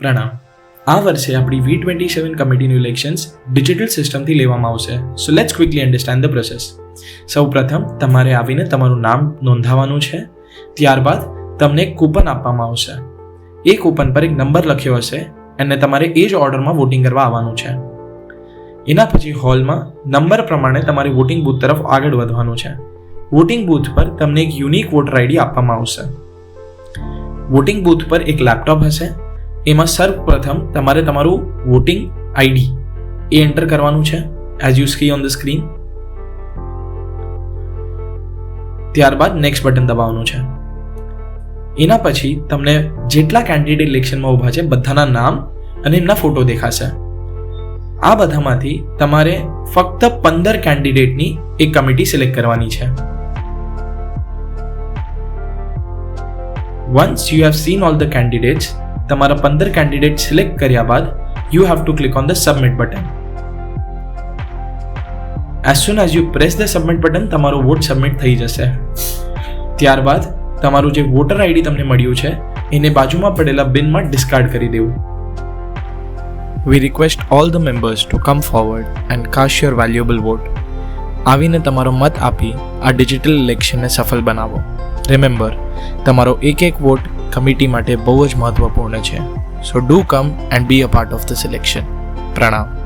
પ્રણામ. આ વર્ષે આપણી V27 કમિટીનું ઇલેક્શન્સ ડિજિટલ સિસ્ટમથી લેવામાં આવશે. So let's quickly understand the process. સૌપ્રથમ તમારે આવીને તમારું નામ નોંધાવવાનું છે. ત્યારબાદ તમને એક કૂપન આપવામાં આવશે. એ કૂપન પર એક નંબર લખ્યો હશે અને તમારે એ જ ઓર્ડરમાં વોટિંગ કરવા આવવાનું છે. એના પછી હોલમાં નંબર પ્રમાણે તમારે વોટિંગ બૂથ તરફ આગળ વધવાનું છે. વોટિંગ બૂથ પર તમને એક યુનિક વોટર આઈડી આપવામાં આવશે. વોટિંગ બૂથ પર એક લેપટોપ હશે. એમાં સર્વપ્રથમ તમારે તમારું વોટિંગ આઈડી એ એન્ટર કરવાનું છે as you C on the screen. ત્યારબાદ નેક્સ્ટ બટન દબાવવાનું છે. એના પછી તમને જેટલા કેન્ડિડેટ ઇલેક્શનમાં ઊભા છે બધાના નામ અને એમના ફોટો દેખાશે. આ બધામાંથી તમારે ફક્ત 15 કેન્ડિડેટની એક કમિટી સિલેક્ટ કરવાની છે. Once you have seen all the candidates, તમારા 15 કેન્ડિડેટ સિલેક્ટ કર્યા બાદ you have to click on the submit button. As soon as you press the submit button, તમારો વોટ સબમિટ થઈ જશે. ત્યારબાદ તમારું જે વોટર આઈડી તમને મળ્યું છે એને બાજુમાં પડેલા બિનમાં ડિસ્કાર્ડ કરી દેવું. We request all the members to come forward and cast your valuable vote. આવીને તમારો મત આપી આ ડિજિટલ ઇલેક્શનને સફળ બનાવો. રિમેમ્બર, તમારો એક વોટ કમિટી માટે બહુ જ મહત્વપૂર્ણ છે. So do come and be a part of the selection. પ્રણામ.